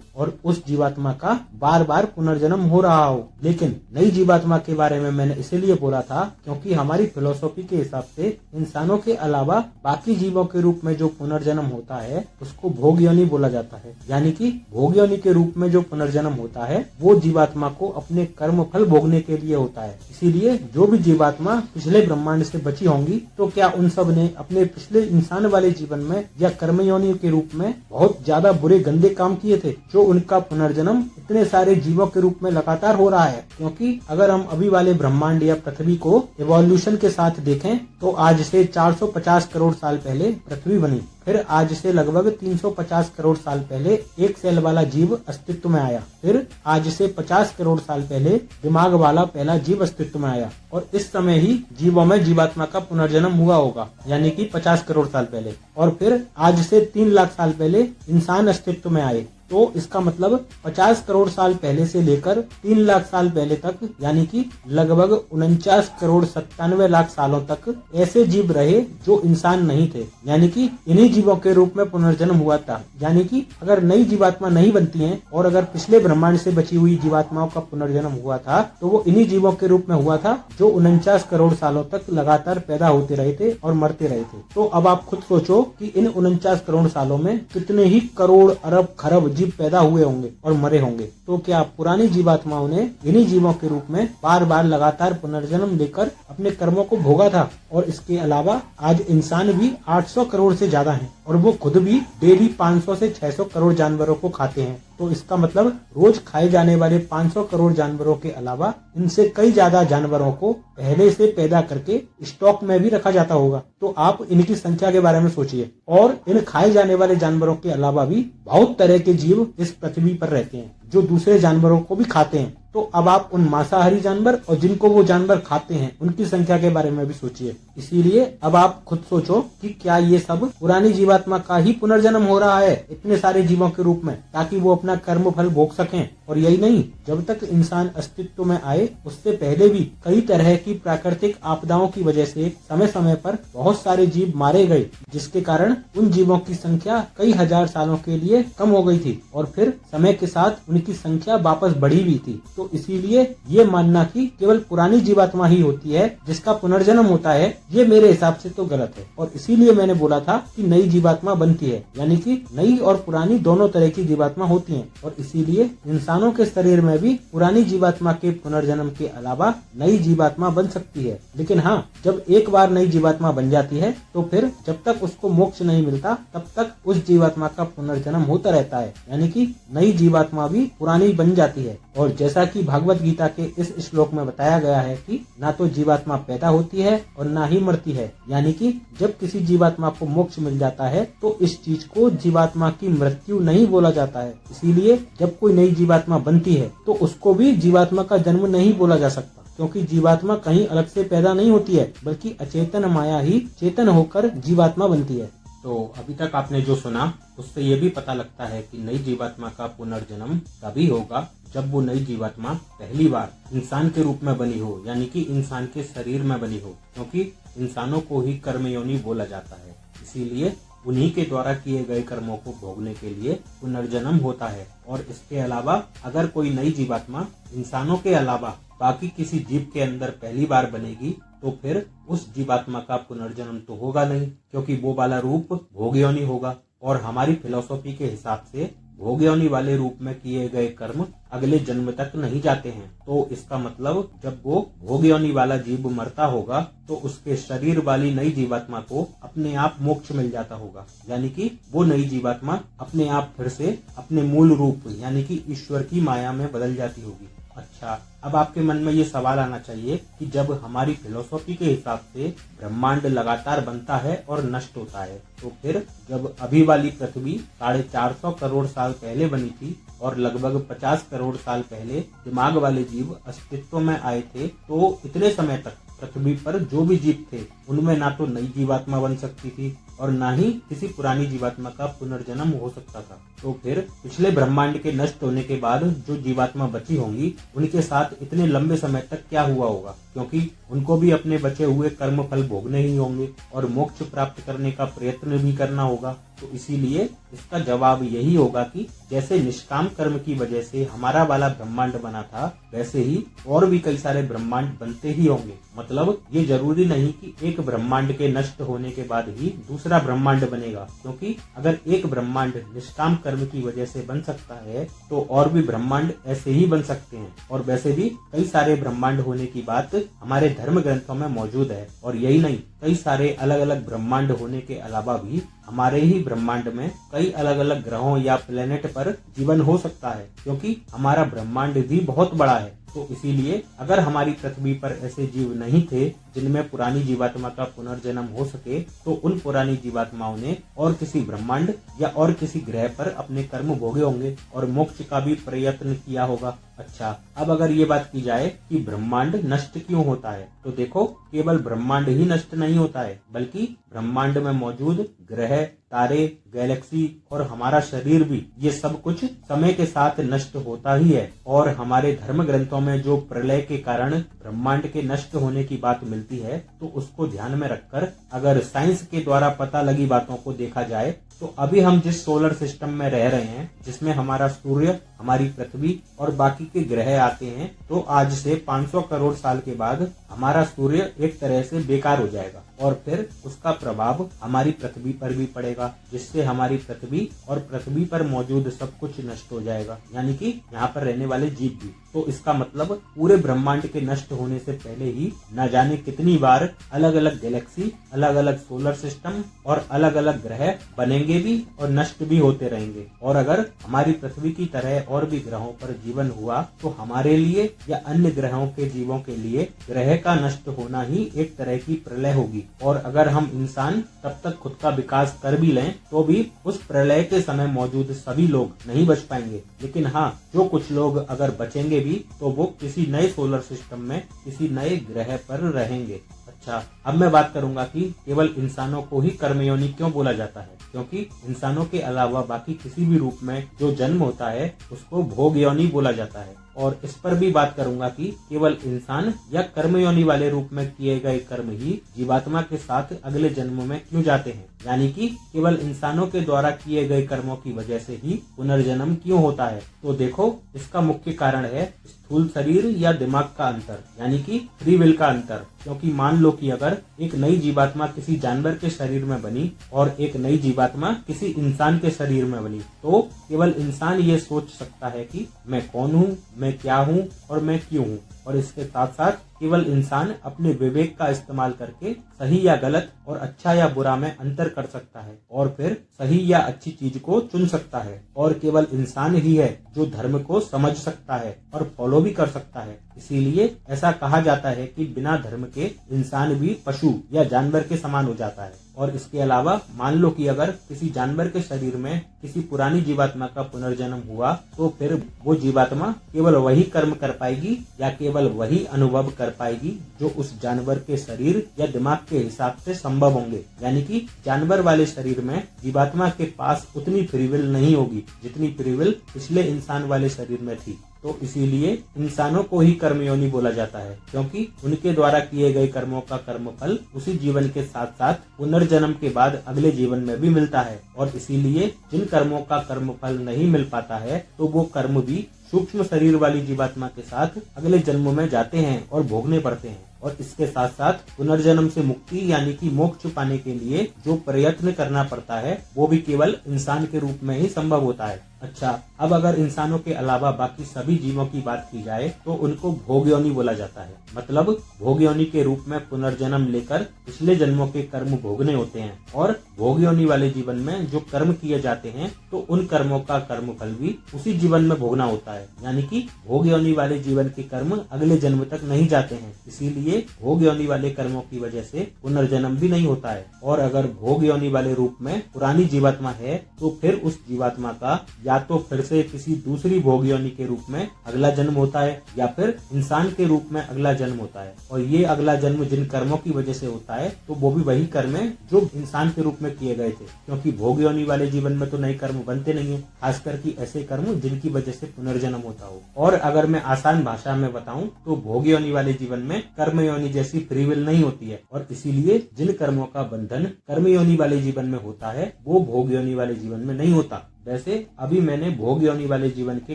और उस जीवात्मा का बार बार पुनर्जन्म हो रहा हो। लेकिन नई जीवात्मा के बारे में मैंने इसीलिए बोला था क्योंकि हमारी फिलोसॉफी के हिसाब से इंसानों के अलावा बाकी जीवों के रूप में जो पुनर्जन्म होता है उसको भोग योनि बोला जाता है। यानी कि भोग योनि के रूप में जो पुनर्जन्म होता है वो जीवात्मा को अपने कर्म फल भोगने के लिए होता है। इसीलिए जो भी जीवात्मा पिछले ब्रह्मांड से बची होंगी तो क्या उन सब ने अपने पिछले इंसान वाले जीवन में या कर्म योनि के रूप में बहुत ज्यादा बुरे गंदे काम किए थे जो उनका पुनर्जन्म इतने सारे जीवों के रूप में लगातार हो रहा है। क्योंकि अगर हम अभी वाले ब्रह्मांड या पृथ्वी को इवोल्यूशन के साथ देखें तो आज से 450 करोड़ साल पहले पृथ्वी बनी, फिर आज से लगभग 350 करोड़ साल पहले एक सेल वाला जीव अस्तित्व में आया, फिर आज से 50 करोड़ साल पहले दिमाग वाला पहला जीव अस्तित्व में आया, और इस समय ही जीवों में जीवात्मा का पुनर्जन्म हुआ होगा, यानी कि 50 करोड़ साल पहले, और फिर आज से 3 लाख साल पहले इंसान अस्तित्व में आए। तो इसका मतलब 50 करोड़ साल पहले से लेकर 3 लाख साल पहले तक, यानी कि लगभग 49 करोड़ 97 लाख सालों तक ऐसे जीव रहे जो इंसान नहीं थे, यानी कि इन्हीं जीवों के रूप में पुनर्जन्म हुआ था। यानी कि अगर नई जीवात्मा नहीं बनती हैं और अगर पिछले ब्रह्मांड से बची हुई जीवात्माओं का पुनर्जन्म हुआ था तो वो इन्हीं जीवों के रूप में हुआ था जो 49 करोड़ सालों तक लगातार पैदा होते रहे थे और मरते रहे थे। तो अब आप खुद सोचो कि इन 49 करोड़ सालों में कितने ही करोड़ अरब खरब जीव पैदा हुए होंगे और मरे होंगे। तो क्या पुरानी जीवात्माओं ने इन्हीं जीवों के रूप में बार बार लगातार पुनर्जन्म लेकर अपने कर्मों को भोगा था? और इसके अलावा आज इंसान भी 800 करोड़ से ज्यादा हैं और वो खुद भी डेली 500 से 600 करोड़ जानवरों को खाते हैं। तो इसका मतलब रोज खाए जाने वाले 500 करोड़ जानवरों के अलावा इनसे कई ज्यादा जानवरों को पहले से पैदा करके स्टॉक में भी रखा जाता होगा। तो आप इनकी संख्या के बारे में सोचिए। और इन खाए जाने वाले जानवरों के अलावा भी बहुत तरह के जीव इस पृथ्वी पर रहते हैं जो दूसरे जानवरों को भी खाते हैं। तो अब आप उन मांसाहारी जानवर और जिनको वो जानवर खाते हैं उनकी संख्या के बारे में भी सोचिए। इसीलिए अब आप खुद सोचो कि क्या ये सब पुरानी जीवात्मा का ही पुनर्जन्म हो रहा है इतने सारे जीवों के रूप में, ताकि वो अपना कर्म फल भोग सकें। और यही नहीं, जब तक इंसान अस्तित्व में आए उससे पहले भी कई तरह की प्राकृतिक आपदाओं की वजह से समय समय पर बहुत सारे जीव मारे गए, जिसके कारण उन जीवों की संख्या कई हजार सालों के लिए कम हो गई थी और फिर समय के साथ उनकी संख्या वापस बढ़ी भी थी। तो इसीलिए ये मानना कि केवल पुरानी जीवात्मा ही होती है जिसका पुनर्जन्म होता है, ये मेरे हिसाब से तो गलत है। और इसीलिए मैंने बोला था कि नई जीवात्मा बनती है, यानी कि नई और पुरानी दोनों तरह की जीवात्मा होती हैं। और इसीलिए इंसानों के शरीर में भी पुरानी जीवात्मा के पुनर्जन्म के अलावा नई जीवात्मा बन सकती है। लेकिन हाँ, जब एक बार नई जीवात्मा बन जाती है तो फिर जब तक उसको मोक्ष नहीं मिलता तब तक उस जीवात्मा का पुनर्जन्म होता रहता है, यानी कि नई जीवात्मा भी पुरानी बन जाती है। और जैसा कि भागवत गीता के इस श्लोक में बताया गया है कि ना तो जीवात्मा पैदा होती है और ना ही मरती है, यानी कि जब किसी जीवात्मा को मोक्ष मिल जाता है तो इस चीज को जीवात्मा की मृत्यु नहीं बोला जाता है। इसीलिए जब कोई नई जीवात्मा बनती है तो उसको भी जीवात्मा का जन्म नहीं बोला जा सकता, क्योंकि जीवात्मा कहीं अलग से पैदा नहीं होती है, बल्कि अचेतन माया ही चेतन होकर जीवात्मा बनती है। तो अभी तक आपने जो सुना उससे ये भी पता लगता है कि नई जीवात्मा का पुनर्जन्म तभी होगा जब वो नई जीवात्मा पहली बार इंसान के रूप में बनी हो, यानी कि इंसान के शरीर में बनी हो, क्योंकि इंसानों को ही कर्मयोनि बोला जाता है। इसीलिए उन्हीं के द्वारा किए गए कर्मों को भोगने के लिए पुनर्जन्म होता है। और इसके अलावा अगर कोई नई जीवात्मा इंसानों के अलावा बाकी किसी जीव के अंदर पहली बार बनेगी तो फिर उस जीवात्मा का पुनर्जन्म तो होगा नहीं, क्योंकि वो वाला रूप भोगयोनि होगा। और हमारी फिलॉसफी के हिसाब से भोगयोनि वाले रूप में किए गए कर्म अगले जन्म तक नहीं जाते हैं। तो इसका मतलब जब वो भोगयोनि वाला जीव मरता होगा तो उसके शरीर वाली नई जीवात्मा को अपने आप मोक्ष मिल जाता होगा, यानी कि वो नई जीवात्मा अपने आप फिर से अपने मूल रूप यानी कि ईश्वर की माया में बदल जाती होगी। अच्छा, अब आपके मन में ये सवाल आना चाहिए कि जब हमारी फिलॉसफी के हिसाब से ब्रह्मांड लगातार बनता है और नष्ट होता है, तो फिर जब अभी वाली पृथ्वी 450 करोड़ साल पहले बनी थी और लगभग 50 करोड़ साल पहले दिमाग वाले जीव अस्तित्व में आए थे, तो इतने समय तक पृथ्वी पर जो भी जीव थे उनमें ना तो नई जीवात्मा बन सकती थी और ना ही किसी पुरानी जीवात्मा का पुनर्जन्म हो सकता था। तो फिर पिछले ब्रह्मांड के नष्ट होने के बाद जो जीवात्मा बची होंगी उनके साथ इतने लंबे समय तक क्या हुआ होगा, क्योंकि उनको भी अपने बचे हुए कर्म फल भोगने ही होंगे और मोक्ष प्राप्त करने का प्रयत्न भी करना होगा। तो इसीलिए इसका जवाब यही होगा कि जैसे निष्काम कर्म की वजह से हमारा वाला ब्रह्मांड बना था, वैसे ही और भी कई सारे ब्रह्मांड बनते ही होंगे। मतलब ये जरूरी नहीं कि एक ब्रह्मांड के नष्ट होने के बाद ही दूसरा ब्रह्मांड बनेगा, क्योंकि अगर एक ब्रह्मांड निष्काम कर्म की वजह से बन सकता है तो और भी ब्रह्मांड ऐसे ही बन सकते हैं। और वैसे भी कई सारे ब्रह्मांड होने की बात हमारे धर्म ग्रंथों में मौजूद है। और यही नहीं, कई सारे अलग अलग ब्रह्मांड होने के अलावा भी हमारे ही ब्रह्मांड में कई अलग अलग ग्रहों या प्लेनेट पर जीवन हो सकता है, क्योंकि हमारा ब्रह्मांड भी बहुत बड़ा है। तो इसीलिए अगर हमारी पृथ्वी पर ऐसे जीव नहीं थे जिनमें पुरानी जीवात्मा का पुनर्जन्म हो सके, तो उन पुरानी जीवात्माओं ने और किसी ब्रह्मांड या और किसी ग्रह पर अपने कर्म भोगे होंगे और मोक्ष का भी प्रयत्न किया होगा। अच्छा, अब अगर ये बात की जाए कि ब्रह्मांड नष्ट क्यों होता है, तो देखो, केवल ब्रह्मांड ही नष्ट नहीं होता है, बल्कि ब्रह्मांड में मौजूद ग्रह, तारे, गैलेक्सी और हमारा शरीर भी, ये सब कुछ समय के साथ नष्ट होता ही है। और हमारे धर्म ग्रंथों में जो प्रलय के कारण ब्रह्मांड के नष्ट होने की बात मिलती है, तो उसको ध्यान में रखकर अगर साइंस के द्वारा पता लगी बातों को देखा जाए, तो अभी हम जिस सोलर सिस्टम में रह रहे हैं, जिसमें हमारा सूर्य, हमारी पृथ्वी और बाकी के ग्रह आते हैं, तो आज से 500 करोड़ साल के बाद हमारा सूर्य एक तरह से बेकार हो जाएगा और फिर उसका प्रभाव हमारी पृथ्वी पर भी पड़ेगा, जिससे हमारी पृथ्वी और पृथ्वी पर मौजूद सब कुछ नष्ट हो जाएगा, यानी कि यहाँ पर रहने वाले जीव भी। तो इसका मतलब पूरे ब्रह्मांड के नष्ट होने से पहले ही न जाने कितनी बार अलग अलग गैलेक्सी, अलग अलग सोलर सिस्टम और अलग अलग ग्रह बनेंगे भी और नष्ट भी होते रहेंगे। और अगर हमारी पृथ्वी की तरह और भी ग्रहों पर जीवन हुआ, तो हमारे लिए या अन्य ग्रहों के जीवों के लिए ग्रह का नष्ट होना ही एक तरह की प्रलय होगी। और अगर हम इंसान तब तक खुद का विकास कर भी लें, तो भी उस प्रलय के समय मौजूद सभी लोग नहीं बच पाएंगे। लेकिन हाँ, जो कुछ लोग अगर बचेंगे भी, तो वो किसी नए सोलर सिस्टम में किसी नए ग्रह पर रहेंगे। अच्छा, अब मैं बात करूंगा कि केवल इंसानों को ही कर्मयोनि क्यों बोला जाता है, क्योंकि इंसानों के अलावा बाकी किसी भी रूप में जो जन्म होता है उसको भोग योनि बोला जाता है। और इस पर भी बात करूंगा कि केवल इंसान या कर्मयोनि वाले रूप में किए गए कर्म ही जीवात्मा के साथ अगले जन्म में क्यों जाते हैं, यानी कि केवल इंसानों के द्वारा किए गए कर्मों की वजह से ही पुनर्जन्म क्यों होता है। तो देखो, इसका मुख्य कारण है स्थूल शरीर या दिमाग का अंतर, यानी कि फ्री विल का अंतर। क्योंकि मान लो कि अगर एक नई जीवात्मा किसी जानवर के शरीर में बनी और एक नई जीवात्मा किसी इंसान के शरीर में बनी, तो केवल इंसान ये सोच सकता है कि मैं कौन हूँ, मैं क्या हूँ और मैं क्यों हूँ। और इसके साथ साथ केवल इंसान अपने विवेक का इस्तेमाल करके सही या गलत और अच्छा या बुरा में अंतर कर सकता है और फिर सही या अच्छी चीज को चुन सकता है। और केवल इंसान ही है जो धर्म को समझ सकता है और फॉलो भी कर सकता है। इसीलिए ऐसा कहा जाता है कि बिना धर्म के इंसान भी पशु या जानवर के समान हो जाता है। और इसके अलावा मान लो कि अगर किसी जानवर के शरीर में किसी पुरानी जीवात्मा का पुनर्जन्म हुआ, तो फिर वो जीवात्मा केवल वही कर्म कर पाएगी या केवल वही अनुभव कर पाएगी जो उस जानवर के शरीर या दिमाग के हिसाब से संभव होंगे। यानी कि जानवर वाले शरीर में जीवात्मा के पास उतनी फ्री विल नहीं होगी जितनी फ्री विल पिछले इंसान वाले शरीर में थी। तो इसीलिए इंसानों को ही कर्मयोनि बोला जाता है, क्योंकि उनके द्वारा किए गए कर्मों का कर्मफल उसी जीवन के साथ साथ पुनर्जन्म के बाद अगले जीवन में भी मिलता है। और इसीलिए जिन कर्मों का कर्मफल नहीं मिल पाता है, तो वो कर्म भी सूक्ष्म शरीर वाली जीवात्मा के साथ अगले जन्म में जाते हैं और भोगने पड़ते हैं। और इसके साथ साथ पुनर्जन्म से मुक्ति यानी कि मोक्ष पाने के लिए जो प्रयत्न करना पड़ता है, वो भी केवल इंसान के रूप में ही संभव होता है। अच्छा, अब अगर इंसानों के अलावा बाकी सभी जीवों की बात की जाए तो उनको भोग योनि बोला जाता है। मतलब भोग योनि के रूप में पुनर्जन्म लेकर पिछले जन्मों के कर्म भोगने होते हैं। और भोग योनि वाले जीवन में जो कर्म किए जाते हैं, तो उन कर्मों का कर्मफल भी उसी जीवन में भोगना होता है। यानी कि भोग योनि वाले जीवन के कर्म अगले जन्म तक नहीं जाते हैं, इसीलिए भोग योनि वाले कर्मों की वजह से पुनर्जन्म भी नहीं होता है। और अगर भोग योनि वाले रूप में पुरानी जीवात्मा है, तो फिर उस जीवात्मा का या तो फिर से किसी दूसरी भोग योनि के रूप में अगला जन्म होता है या फिर इंसान के रूप में अगला जन्म होता है। और ये अगला जन्म जिन कर्मों की वजह से होता है, तो वो भी वही कर्म है जो इंसान के रूप में किए गए थे, क्योंकि भोग योनि वाले जीवन में तो नए कर्म बनते नहीं है, खासकर कि ऐसे कर्म जिनकी वजह से पुनर्जन्म होता हो। और अगर मैं आसान भाषा में बताऊं तो भोग योनि वाले जीवन में कर्म योनि जैसी फ्री विल नहीं होती है। और इसीलिए जिन कर्मों का बंधन कर्म योनि वाले जीवन में होता है, वो भोग योनि वाले जीवन में नहीं होता। वैसे अभी मैंने भोग योनि वाले जीवन के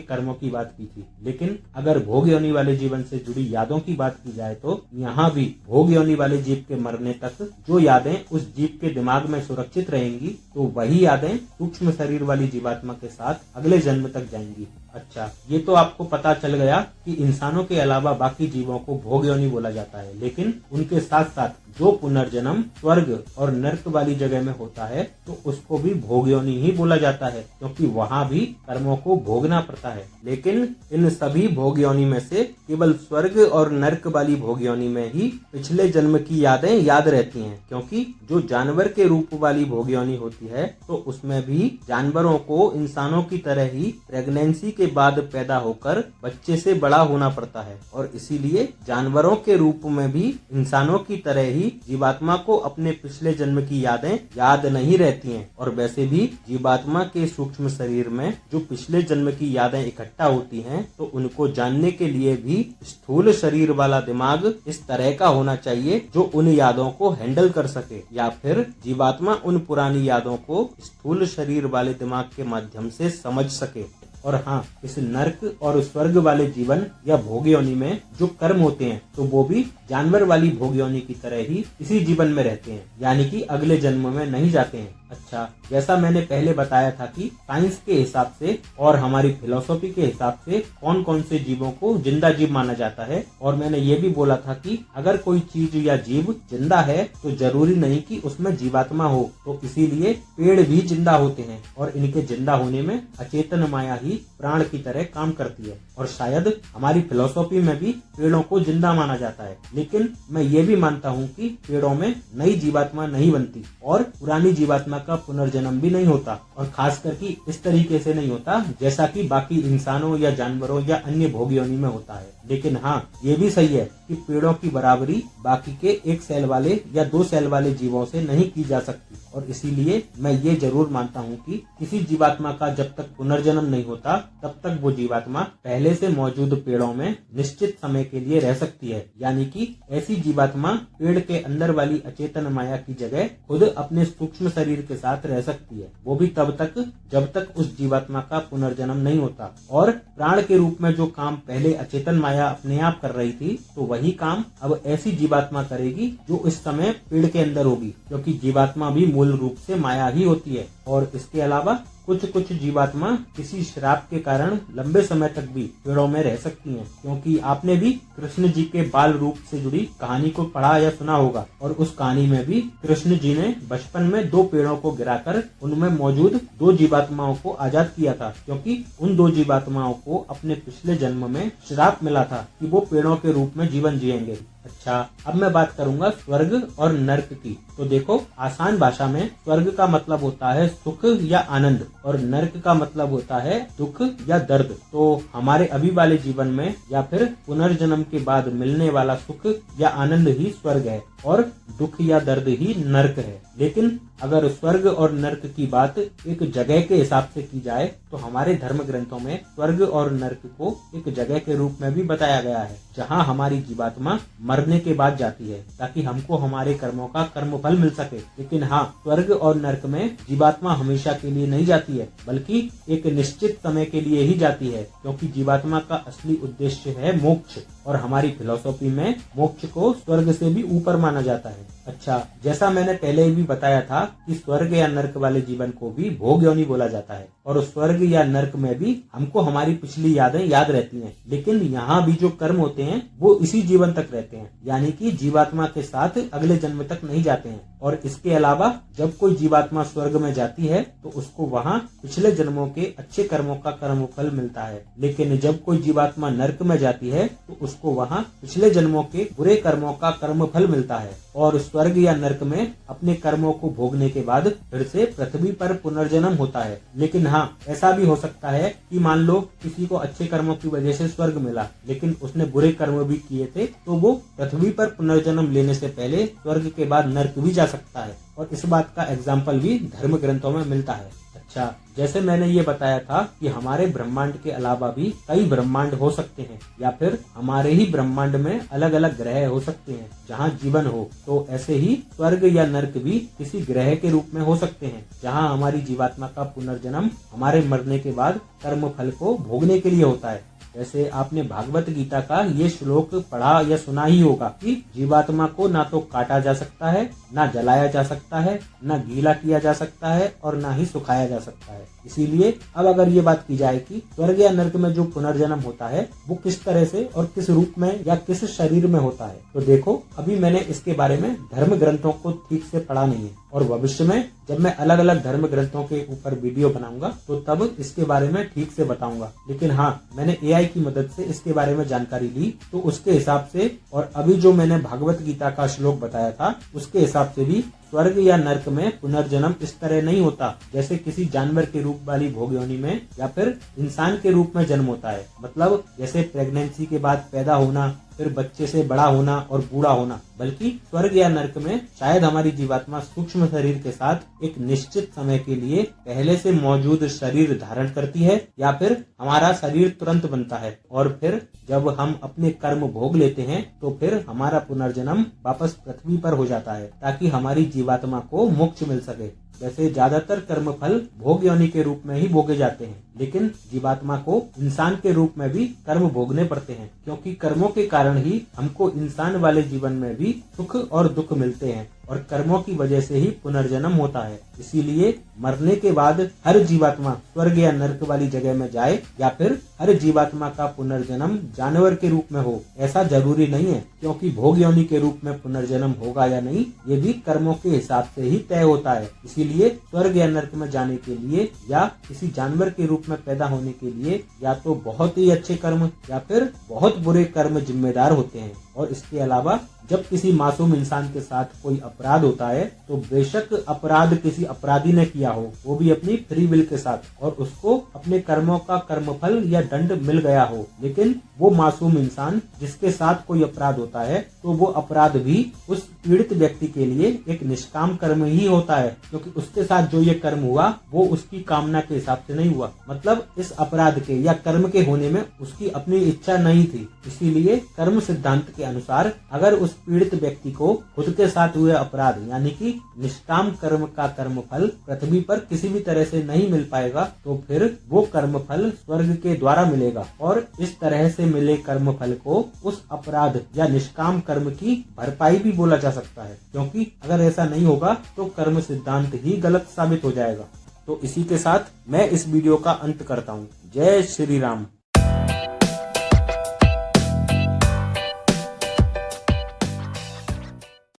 कर्मों की बात की थी, लेकिन अगर भोग योनि वाले जीवन से जुड़ी यादों की बात की जाए तो यहाँ भी भोग योनि वाले जीव के मरने तक जो यादें उस जीव के दिमाग में सुरक्षित रहेंगी, तो वही यादें सूक्ष्म शरीर वाली जीवात्मा के साथ अगले जन्म तक जाएंगी। अच्छा, ये तो आपको पता चल गया कि इंसानों के अलावा बाकी जीवों को भोग योनि बोला जाता है, लेकिन उनके साथ साथ जो पुनर्जन्म स्वर्ग और नर्क वाली जगह में होता है, तो उसको भी भोग योनि ही बोला जाता है, क्योंकि वहाँ भी कर्मों को भोगना पड़ता है। लेकिन इन सभी भोग योनि में से केवल स्वर्ग और नर्क वाली भोग योनि में ही पिछले जन्म की यादें याद रहती हैं, क्योंकि जो जानवर के रूप वाली भोग योनि होती है, तो उसमें भी जानवरों को इंसानों की तरह ही प्रेगनेंसी के बाद पैदा होकर बच्चे से बड़ा होना पड़ता है। और इसीलिए जानवरों के रूप में भी इंसानों की तरह ही जीवात्मा को अपने पिछले जन्म की यादें याद नहीं रहती हैं। और वैसे भी जीवात्मा के सूक्ष्म शरीर में जो पिछले जन्म की यादें इकट्ठा होती हैं, तो उनको जानने के लिए भी स्थूल शरीर वाला दिमाग इस तरह का होना चाहिए जो उन यादों को हैंडल कर सके, या फिर जीवात्मा उन पुरानी यादों को स्थूल शरीर वाले दिमाग के माध्यम से समझ सके। और हाँ, इस नर्क और स्वर्ग वाले जीवन या भोग योनि में जो कर्म होते हैं, तो वो भी जानवर वाली भोग योनि की तरह ही इसी जीवन में रहते हैं, यानी कि अगले जन्म में नहीं जाते हैं। अच्छा, जैसा मैंने पहले बताया था कि साइंस के हिसाब से और हमारी फिलोसॉफी के हिसाब से कौन कौन से जीवों को जिंदा जीव माना जाता है, और मैंने ये भी बोला था कि अगर कोई चीज या जीव जिंदा है तो जरूरी नहीं कि उसमें जीवात्मा हो। तो इसीलिए पेड़ भी जिंदा होते हैं और इनके जिंदा होने में अचेतन माया ही प्राण की तरह काम करती है। और शायद हमारी फिलोसॉफी में भी पेड़ों को जिंदा माना जाता है, लेकिन मैं ये भी मानता हूँ कि पेड़ों में नई जीवात्मा नहीं बनती और पुरानी जीवात्मा का पुनर्जन्म भी नहीं होता, और खास करके इस तरीके से नहीं होता जैसा कि बाकी इंसानों या जानवरों या अन्य भोग योनि में होता है। लेकिन हाँ, ये भी सही है कि पेड़ों की बराबरी बाकी के 1 सेल वाले या 2 सेल वाले जीवों से नहीं की जा सकती, और इसीलिए मैं ये जरूर मानता हूँ कि किसी जीवात्मा का जब तक पुनर्जन्म नहीं होता तब तक वो जीवात्मा पहले से मौजूद पेड़ों में निश्चित समय के लिए रह सकती है। यानी कि ऐसी जीवात्मा पेड़ के अंदर वाली अचेतन माया की जगह खुद अपने सूक्ष्म शरीर के साथ रह सकती है, वो भी तब तक जब तक उस जीवात्मा का पुनर्जन्म नहीं होता। और प्राण के रूप में जो काम पहले अचेतन माया अपने आप कर रही थी, तो वही काम अब ऐसी जीवात्मा करेगी जो इस समय पेड़ के अंदर होगी, क्योंकि जीवात्मा भी मूल रूप से माया ही होती है। और इसके अलावा कुछ जीवात्मा किसी श्राप के कारण लंबे समय तक भी पेड़ों में रह सकती हैं, क्योंकि आपने भी कृष्ण जी के बाल रूप से जुड़ी कहानी को पढ़ा या सुना होगा। और उस कहानी में भी कृष्ण जी ने बचपन में 2 पेड़ों को गिराकर उनमें मौजूद 2 जीवात्माओं को आजाद किया था, क्योंकि उन 2 जीवात्माओं को अपने पिछले जन्म में श्राप मिला था कि वो पेड़ों के रूप में जीवन जिएंगे। अच्छा, अब मैं बात करूंगा स्वर्ग और नर्क की। तो देखो, आसान भाषा में स्वर्ग का मतलब होता है सुख या आनंद, और नर्क का मतलब होता है दुख या दर्द। तो हमारे अभी वाले जीवन में या फिर पुनर्जन्म के बाद मिलने वाला सुख या आनंद ही स्वर्ग है, और दुख या दर्द ही नर्क है। लेकिन अगर स्वर्ग और नर्क की बात एक जगह के हिसाब से की जाए, तो हमारे धर्म ग्रंथों में स्वर्ग और नर्क को एक जगह के रूप में भी बताया गया है, जहां हमारी जीवात्मा मरने के बाद जाती है, ताकि हमको हमारे कर्मों का कर्म फल मिल सके। लेकिन हाँ, स्वर्ग और नर्क में जीवात्मा हमेशा के लिए नहीं जाती है, बल्कि एक निश्चित समय के लिए ही जाती है, क्योंकि जीवात्मा का असली उद्देश्य है मोक्ष, और हमारी फिलॉसफी में मोक्ष को स्वर्ग से भी ऊपर माना जाता है। अच्छा, जैसा मैंने पहले भी बताया था कि स्वर्ग या नर्क वाले जीवन को भी भोग योनि बोला जाता है, और स्वर्ग या नर्क में भी हमको हमारी पिछली यादें याद रहती हैं, लेकिन यहाँ भी जो कर्म होते हैं वो इसी जीवन तक रहते हैं, यानी कि जीवात्मा के साथ अगले जन्म तक नहीं जाते हैं। और इसके अलावा जब कोई जीवात्मा स्वर्ग में जाती है तो उसको वहाँ पिछले जन्मों के अच्छे कर्मों का कर्म फल मिलता है, लेकिन जब कोई जीवात्मा नर्क में जाती है तो उसको वहाँ पिछले जन्मों के बुरे कर्मों का कर्म फल मिलता है। और स्वर्ग या नर्क में अपने कर्मों को भोगने के बाद फिर से पृथ्वी पर पुनर्जन्म होता है। लेकिन हाँ, ऐसा भी हो सकता है कि मान लो किसी को अच्छे कर्मों की वजह से स्वर्ग मिला, लेकिन उसने बुरे कर्म भी किए थे, तो वो पृथ्वी पर पुनर्जन्म लेने से पहले स्वर्ग के बाद नर्क भी जा सकता है। और इस बात का एग्जाम्पल भी धर्म ग्रंथों में मिलता है। अच्छा, जैसे मैंने ये बताया था कि हमारे ब्रह्मांड के अलावा भी कई ब्रह्मांड हो सकते हैं, या फिर हमारे ही ब्रह्मांड में अलग अलग ग्रह हो सकते हैं जहाँ जीवन हो, तो ऐसे ही स्वर्ग या नर्क भी किसी ग्रह के रूप में हो सकते हैं, जहाँ हमारी जीवात्मा का पुनर्जन्म हमारे मरने के बाद कर्म फल को भोगने के लिए होता है। जैसे आपने भागवत गीता का ये श्लोक पढ़ा या सुना ही होगा कि जीवात्मा को ना तो काटा जा सकता है, ना जलाया जा सकता है, ना गीला किया जा सकता है, और ना ही सुखाया जा सकता है। इसीलिए अब अगर ये बात की जाए कि स्वर्ग या नर्क में जो पुनर्जन्म होता है वो किस तरह से और किस रूप में या किस शरीर में होता है, तो देखो, अभी मैंने इसके बारे में धर्म ग्रंथों को ठीक से पढ़ा नहीं है, और भविष्य में जब मैं अलग अलग धर्म ग्रंथों के ऊपर वीडियो बनाऊंगा तो तब इसके बारे में ठीक से बताऊंगा। लेकिन हाँ, मैंने AI की मदद से इसके बारे में जानकारी ली, तो उसके हिसाब से और अभी जो मैंने भागवत गीता का श्लोक बताया था उसके हिसाब से भी स्वर्ग या नर्क में पुनर्जन्म इस तरह नहीं होता जैसे किसी जानवर के रूप वाली भोग योनि में या फिर इंसान के रूप में जन्म होता है। मतलब जैसे प्रेगनेंसी के बाद पैदा होना, फिर बच्चे से बड़ा होना और बूढ़ा होना, बल्कि स्वर्ग या नर्क में शायद हमारी जीवात्मा सूक्ष्म शरीर के साथ एक निश्चित समय के लिए पहले से मौजूद शरीर धारण करती है, या फिर हमारा शरीर तुरंत बनता है, और फिर जब हम अपने कर्म भोग लेते हैं तो फिर हमारा पुनर्जन्म वापस पृथ्वी पर हो जाता है, ताकि हमारी जीवात्मा को मोक्ष मिल सके। वैसे ज्यादातर कर्म फल भोग योनि के रूप में ही भोगे जाते हैं, लेकिन जीवात्मा को इंसान के रूप में भी कर्म भोगने पड़ते हैं, क्योंकि कर्मों के कारण ही हमको इंसान वाले जीवन में भी सुख और दुख मिलते हैं, और कर्मों की वजह से ही पुनर्जन्म होता है। इसीलिए मरने के बाद हर जीवात्मा स्वर्ग या नर्क वाली जगह में जाए, या फिर हर जीवात्मा का पुनर्जन्म जानवर के रूप में हो, ऐसा जरूरी नहीं है, क्योंकि भोग योनि के रूप में पुनर्जन्म होगा या नहीं ये भी कर्मों के हिसाब से ही तय होता है। इसीलिए स्वर्ग या नर्क में जाने के लिए या किसी जानवर के रूप में पैदा होने के लिए या तो बहुत ही अच्छे कर्म या फिर बहुत बुरे कर्म जिम्मेदार होते हैं। और इसके अलावा जब किसी मासूम इंसान के साथ कोई अपराध होता है तो बेशक अपराध किसी अपराधी ने किया हो, वो भी अपनी फ्री विल के साथ, और उसको अपने कर्मों का कर्मफल या दंड मिल गया हो, लेकिन वो मासूम इंसान जिसके साथ कोई अपराध होता है तो वो अपराध भी उस पीड़ित व्यक्ति के लिए एक निष्काम कर्म ही होता है, क्योंकि उसके साथ जो ये कर्म हुआ वो उसकी कामना के हिसाब से नहीं हुआ। मतलब इस अपराध के या कर्म के होने में उसकी अपनी इच्छा नहीं थी। इसीलिए कर्म सिद्धांत के अनुसार अगर उस पीड़ित व्यक्ति को खुद के साथ हुए अपराध यानी कि निष्काम कर्म का कर्मफल पृथ्वी पर किसी भी तरह से नहीं मिल पाएगा, तो फिर वो कर्मफल स्वर्ग के द्वारा मिलेगा, और इस तरह से मिले कर्मफल को उस अपराध या निष्काम कर्म की भरपाई भी बोला जा सकता है, क्योंकि अगर ऐसा नहीं होगा तो कर्म सिद्धांत ही गलत साबित हो जाएगा। तो इसी के साथ मैं इस वीडियो का अंत करता हूँ। जय श्री राम।